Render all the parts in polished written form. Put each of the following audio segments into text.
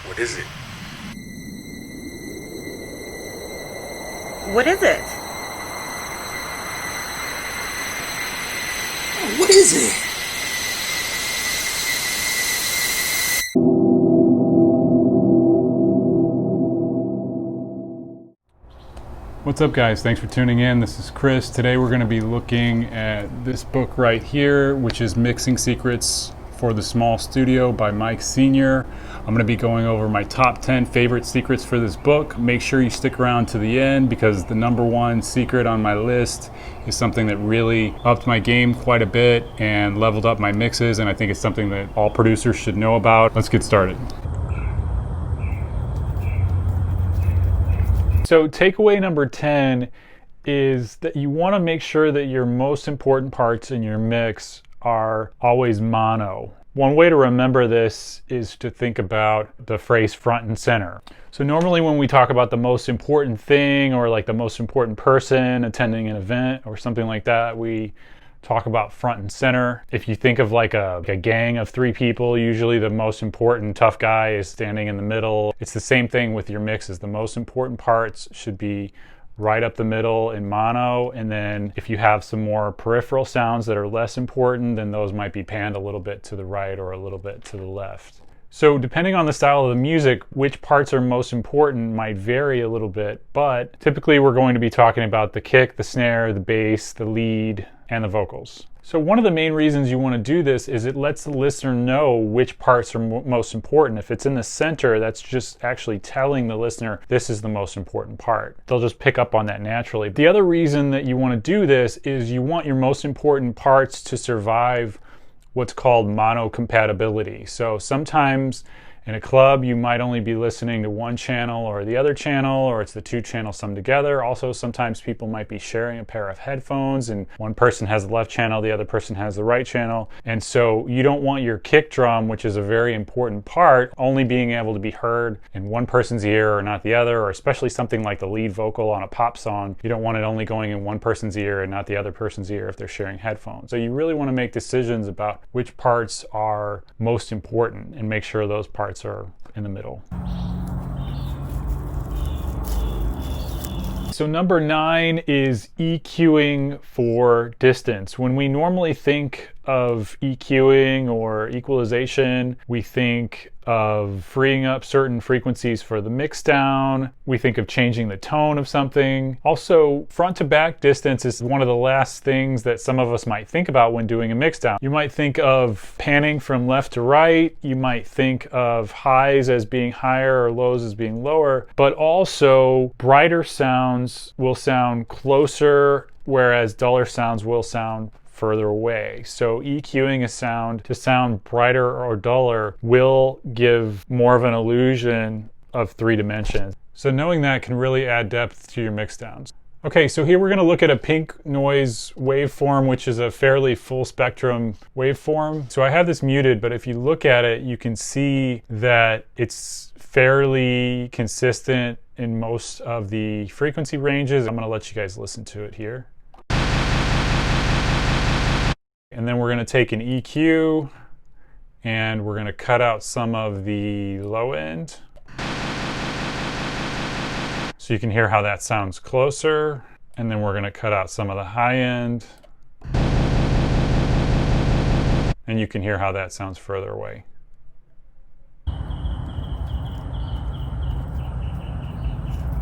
What is it? What is it? What is it? What's up, guys? Thanks for tuning in. This is Chris. Today we're going to be looking at this book right here, which is Mixing Secrets for the Small Studio by Mike Sr. I'm going to be going over my top 10 favorite secrets for this book. Make sure you stick around to the end because the number one secret on my list is something that really upped my game quite a bit and leveled up my mixes, and I think it's something that all producers should know about. Let's get started. So takeaway number 10 is that you want to make sure that your most important parts in your mix are always mono. One way to remember this is to think about the phrase front and center. So normally when we talk about the most important thing or like the most important person attending an event or something like that, we talk about front and center. If you think of like a gang of 3 people, usually the most important tough guy is standing in the middle. It's the same thing with your mixes. The most important parts should be right up the middle in mono, and then if you have some more peripheral sounds that are less important, then those might be panned a little bit to the right or a little bit to the left. So depending on the style of the music, which parts are most important might vary a little bit, but typically we're going to be talking about the kick, the snare, the bass, the lead, and the vocals. So one of the main reasons you want to do this is it lets the listener know which parts are most important. If it's in the center, that's just actually telling the listener this is the most important part. They'll just pick up on that naturally. The other reason that you want to do this is you want your most important parts to survive what's called mono-compatibility. So sometimes in a club, you might only be listening to one channel or the other channel, or it's the 2 channels summed together. Also, sometimes people might be sharing a pair of headphones and one person has the left channel, the other person has the right channel. And so you don't want your kick drum, which is a very important part, only being able to be heard in one person's ear or not the other, or especially something like the lead vocal on a pop song. You don't want it only going in one person's ear and not the other person's ear if they're sharing headphones. So you really want to make decisions about which parts are most important and make sure those parts are in the middle. So number 9 is EQing for distance. When we normally think of EQing or equalization, we think of freeing up certain frequencies for the mix down. We think of changing the tone of something. Also, front to back distance is one of the last things that some of us might think about when doing a mix down. You might think of panning from left to right. You might think of highs as being higher or lows as being lower, but also brighter sounds will sound closer, whereas duller sounds will sound further away. So EQing a sound to sound brighter or duller will give more of an illusion of 3 dimensions. So knowing that can really add depth to your mix downs. Okay, so here we're going to look at a pink noise waveform, which is a fairly full spectrum waveform. So I have this muted, but if you look at it, you can see that it's fairly consistent in most of the frequency ranges. I'm going to let you guys listen to it here. And then we're going to take an EQ and we're going to cut out some of the low end. So you can hear how that sounds closer. And then we're going to cut out some of the high end. And you can hear how that sounds further away.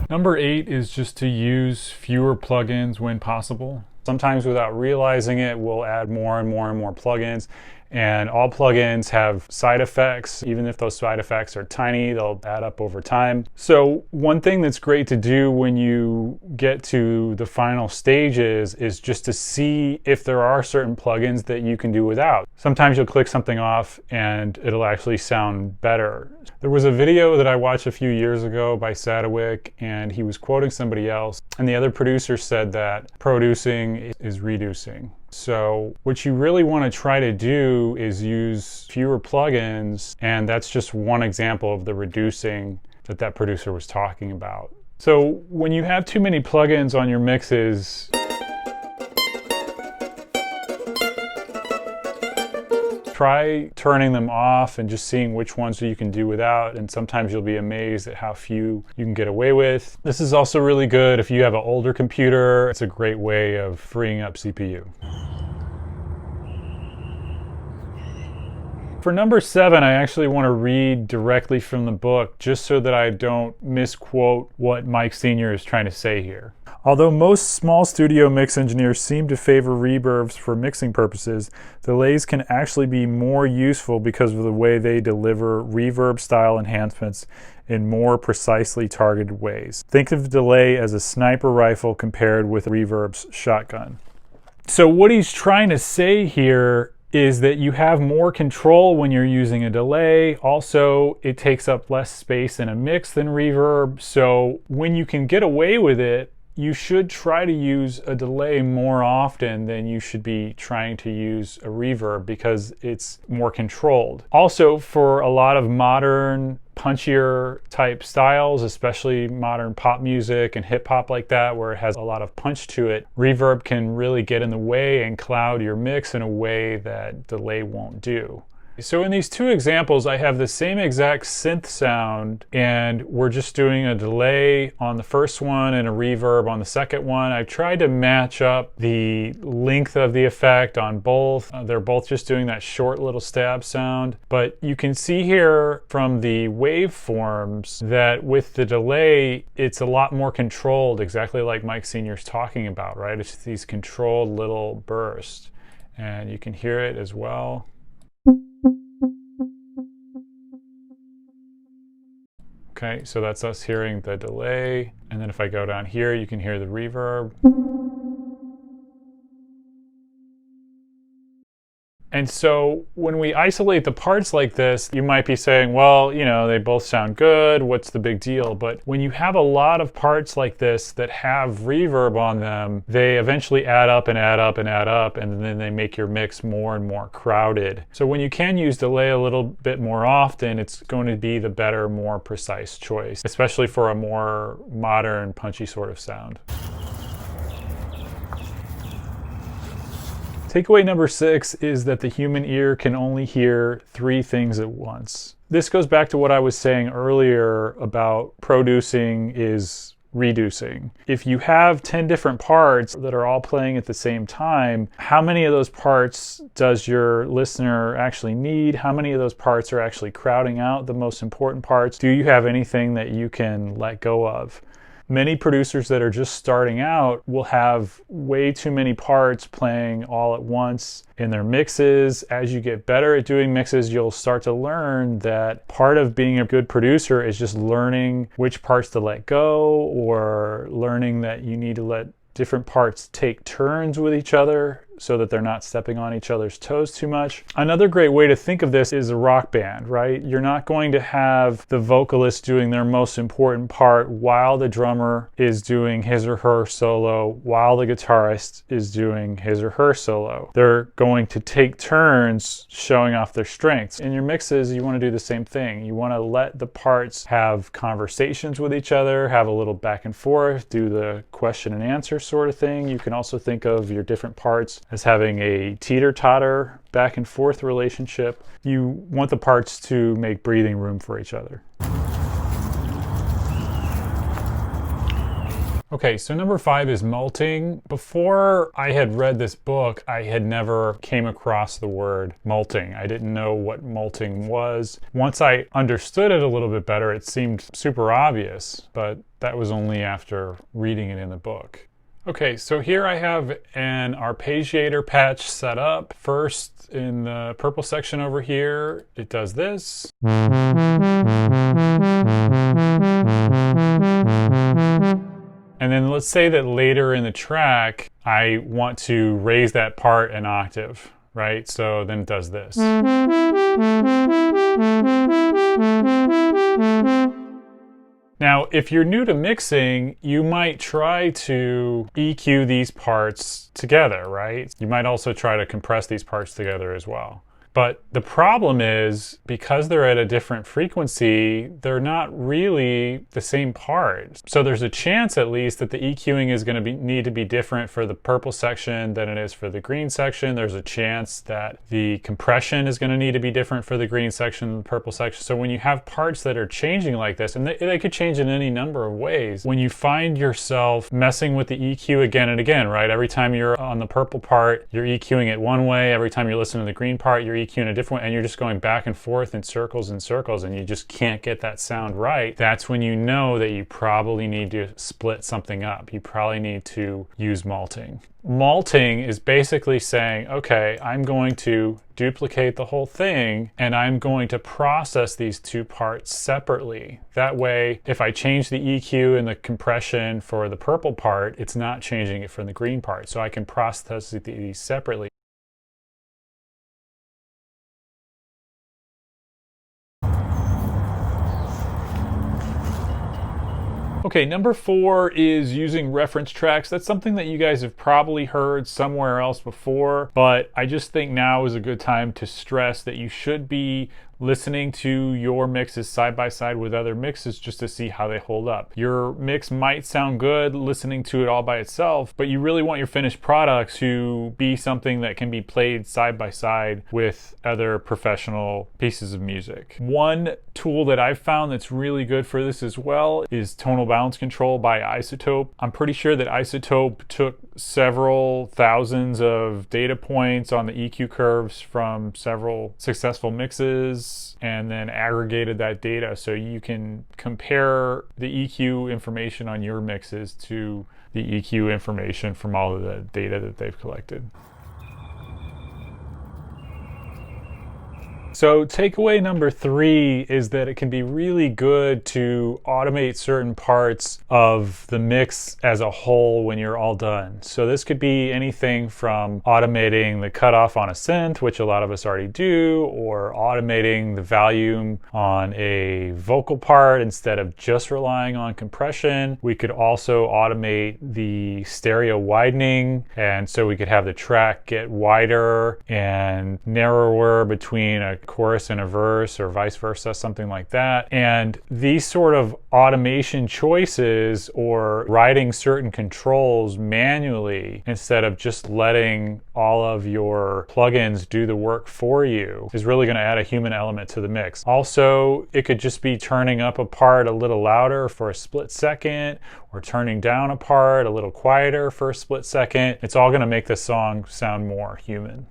Number 8 is just to use fewer plugins when possible. Sometimes without realizing it, we'll add more and more and more plugins. And all plugins have side effects. Even if those side effects are tiny, they'll add up over time. So one thing that's great to do when you get to the final stages is just to see if there are certain plugins that you can do without. Sometimes you'll click something off and it'll actually sound better. There was a video that I watched a few years ago by Sadowik, and he was quoting somebody else, and the other producer said that producing is reducing. So what you really want to try to do is use fewer plugins, and that's just one example of the reducing that that producer was talking about. So when you have too many plugins on your mixes, Try turning them off and just seeing which ones you can do without, and sometimes you'll be amazed at how few you can get away with. This is also really good if you have an older computer. It's a great way of freeing up CPU. For number 7, I actually want to read directly from the book just so that I don't misquote what Mike Sr. is trying to say here. Although most small studio mix engineers seem to favor reverbs for mixing purposes, delays can actually be more useful because of the way they deliver reverb-style enhancements in more precisely targeted ways. Think of delay as a sniper rifle compared with reverb's shotgun. So what he's trying to say here is that you have more control when you're using a delay. Also, it takes up less space in a mix than reverb. So when you can get away with it, you should try to use a delay more often than you should be trying to use a reverb because it's more controlled. Also, for a lot of modern, punchier type styles, especially modern pop music and hip hop like that, where it has a lot of punch to it, reverb can really get in the way and cloud your mix in a way that delay won't do. So in these two examples, I have the same exact synth sound, and we're just doing a delay on the first one and a reverb on the second one. I've tried to match up the length of the effect on both. They're both just doing that short little stab sound. But you can see here from the waveforms that with the delay, it's a lot more controlled, exactly like Mike Sr.'s talking about, right? It's these controlled little bursts. And you can hear it as well. Okay, so that's us hearing the delay. And then if I go down here, you can hear the reverb. And so when we isolate the parts like this, you might be saying, well, you know, they both sound good. What's the big deal? But when you have a lot of parts like this that have reverb on them, they eventually add up and add up and add up, and then they make your mix more and more crowded. So when you can use delay a little bit more often, it's going to be the better, more precise choice, especially for a more modern, punchy sort of sound. Takeaway number 6 is that the human ear can only hear 3 things at once. This goes back to what I was saying earlier about producing is reducing. If you have 10 different parts that are all playing at the same time, how many of those parts does your listener actually need? How many of those parts are actually crowding out the most important parts? Do you have anything that you can let go of? Many producers that are just starting out will have way too many parts playing all at once in their mixes. As you get better at doing mixes, you'll start to learn that part of being a good producer is just learning which parts to let go, or learning that you need to let different parts take turns with each other so that they're not stepping on each other's toes too much. Another great way to think of this is a rock band, right? You're not going to have the vocalist doing their most important part while the drummer is doing his or her solo, while the guitarist is doing his or her solo. They're going to take turns showing off their strengths. In your mixes, you want to do the same thing. You want to let the parts have conversations with each other, have a little back and forth, do the question and answer sort of thing. You can also think of your different parts as having a teeter-totter back and forth relationship. You want the parts to make breathing room for each other. Okay, so number 5 is multing. Before I had read this book, I had never came across the word multing. I didn't know what multing was. Once I understood it a little bit better, it seemed super obvious, but that was only after reading it in the book. Okay, so here I have an arpeggiator patch set up. First, in the purple section over here, it does this. And then let's say that later in the track, I want to raise that part an octave, right? So then it does this. Now, if you're new to mixing, you might try to EQ these parts together, right? You might also try to compress these parts together as well. But the problem is, because they're at a different frequency, they're not really the same part. So there's a chance at least that the EQing is going to need to be different for the purple section than it is for the green section. There's a chance that the compression is going to need to be different for the green section than the purple section. So when you have parts that are changing like this, and they could change in any number of ways, when you find yourself messing with the EQ again and again, right? Every time you're on the purple part, you're EQing it one way. Every time you're listening to the green part, you're EQing a different way, and you're just going back and forth in circles and circles, and you just can't get that sound right. That's when you know that you probably need to split something up. You probably need to use malting. Malting is basically saying, okay, I'm going to duplicate the whole thing and I'm going to process these two parts separately. That way, if I change the EQ and the compression for the purple part, it's not changing it for the green part. So I can process these separately. Okay, number 4 is using reference tracks. That's something that you guys have probably heard somewhere else before, but I just think now is a good time to stress that you should be listening to your mixes side by side with other mixes just to see how they hold up. Your mix might sound good listening to it all by itself, but you really want your finished product to be something that can be played side by side with other professional pieces of music. One tool that I've found that's really good for this as well is tonal balance control by iZotope. I'm pretty sure that iZotope took several thousands of data points on the EQ curves from several successful mixes and then aggregated that data so you can compare the EQ information on your mixes to the EQ information from all of the data that they've collected. So takeaway number 3 is that it can be really good to automate certain parts of the mix as a whole when you're all done. So this could be anything from automating the cutoff on a synth, which a lot of us already do, or automating the volume on a vocal part instead of just relying on compression. We could also automate the stereo widening, and so we could have the track get wider and narrower between a chorus and a verse or vice versa, something like that. And these sort of automation choices or writing certain controls manually instead of just letting all of your plugins do the work for you is really going to add a human element to the mix. Also, it could just be turning up a part a little louder for a split second or turning down a part a little quieter for a split second. It's all going to make the song sound more human.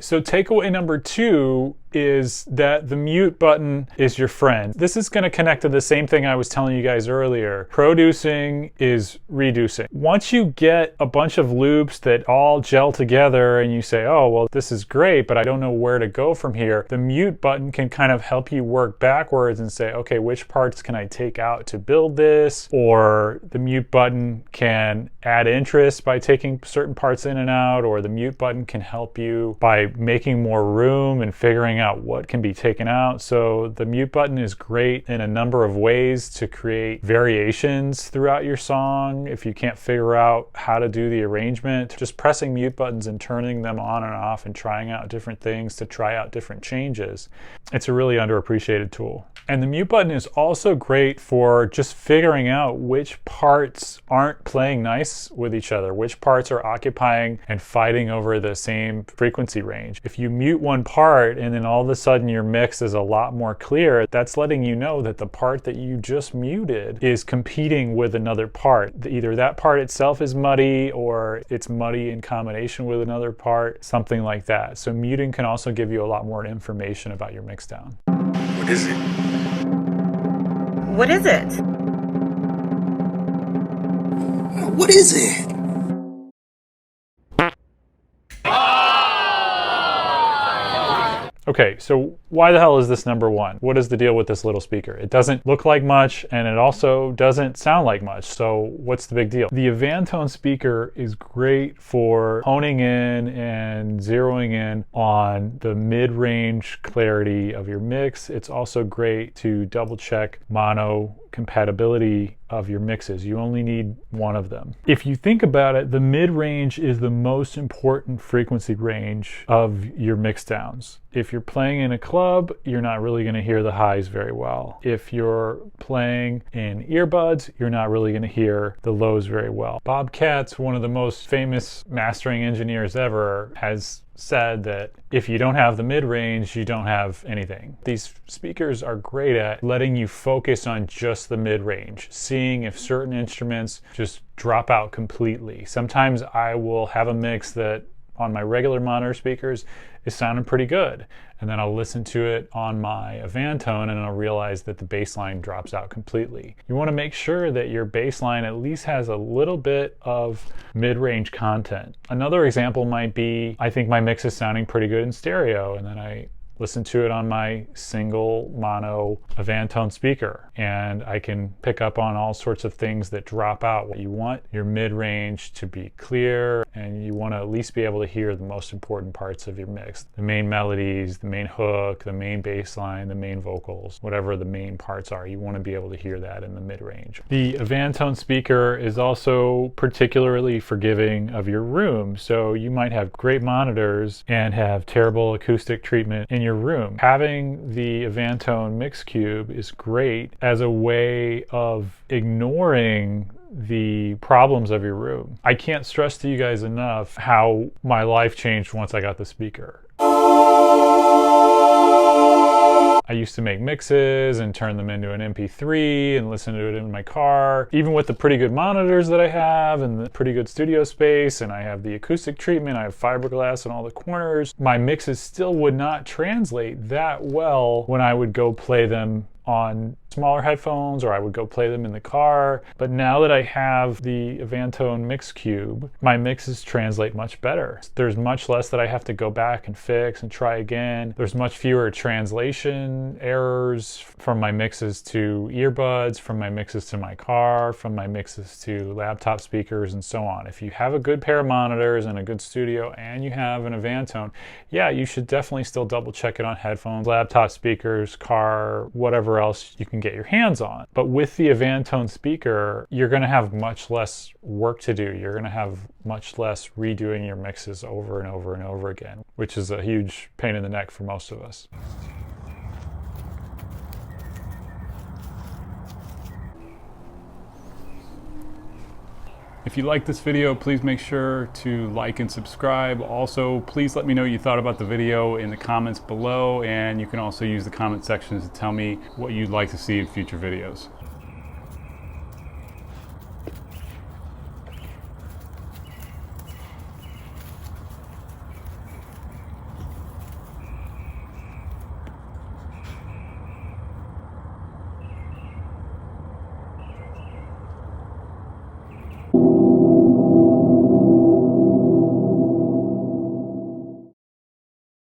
So takeaway number 2 is that the mute button is your friend. This is going to connect to the same thing I was telling you guys earlier. Producing is reducing. Once you get a bunch of loops that all gel together and you say, oh, well, this is great, but I don't know where to go from here, the mute button can kind of help you work backwards and say, okay, which parts can I take out to build this? Or the mute button can add interest by taking certain parts in and out, or the mute button can help you by making more room and figuring out what can be taken out. So the mute button is great in a number of ways to create variations throughout your song. If you can't figure out how to do the arrangement, just pressing mute buttons and turning them on and off and trying out different things to try out different changes. It's a really underappreciated tool. And the mute button is also great for just figuring out which parts aren't playing nice with each other, which parts are occupying and fighting over the same frequency range. If you mute one part and then all of a sudden your mix is a lot more clear, that's letting you know that the part that you just muted is competing with another part. Either that part itself is muddy or it's muddy in combination with another part, something like that. So muting can also give you a lot more information about your mix down. What is it? What is it? What is it? Okay, so why the hell is this number one? What is the deal with this little speaker? It doesn't look like much, and it also doesn't sound like much. So what's the big deal? The Avantone speaker is great for honing in and zeroing in on the mid-range clarity of your mix. It's also great to double check mono compatibility of your mixes. You only need one of them. If you think about it, the mid-range is the most important frequency range of your mix downs. If you're playing in a club, you're not really going to hear the highs very well. If you're playing in earbuds, you're not really going to hear the lows very well. Bob Katz, one of the most famous mastering engineers ever, has said that if you don't have the mid-range, you don't have anything. These speakers are great at letting you focus on just the mid-range, seeing if certain instruments just drop out completely. Sometimes I will have a mix that on my regular monitor speakers is sounding pretty good, and then I'll listen to it on my Avantone and I'll realize that the bass line drops out completely. You want to make sure that your bass line at least has a little bit of mid-range content. Another example might be, I think my mix is sounding pretty good in stereo, and then I listen to it on my single mono Avantone speaker, and I can pick up on all sorts of things that drop out. You want your mid-range to be clear, and you want to at least be able to hear the most important parts of your mix. The main melodies, the main hook, the main bass line, the main vocals, whatever the main parts are, you want to be able to hear that in the mid-range. The Avantone speaker is also particularly forgiving of your room, so you might have great monitors and have terrible acoustic treatment in your room. Having the Avantone Mix Cube is great as a way of ignoring the problems of your room. I can't stress to you guys enough how my life changed once I got the speaker. I used to make mixes and turn them into an MP3 and listen to it in my car. Even with the pretty good monitors that I have and the pretty good studio space, and I have the acoustic treatment, I have fiberglass in all the corners, my mixes still would not translate that well when I would go play them on smaller headphones, or I would go play them in the car. But now that I have the Avantone Mix Cube, my mixes translate much better. There's much less that I have to go back and fix and try again. There's much fewer translation errors from my mixes to earbuds, from my mixes to my car, from my mixes to laptop speakers, and so on. If you have a good pair of monitors and a good studio and you have an Avantone, yeah, you should definitely still double check it on headphones, laptop speakers, car, whatever else you can get your hands on. But with the Avantone speaker, you're going to have much less work to do. You're going to have much less redoing your mixes over and over and over again, which is a huge pain in the neck for most of us. If you like this video, please make sure to like and subscribe. Also, please let me know what you thought about the video in the comments below, and you can also use the comment section to tell me what you'd like to see in future videos.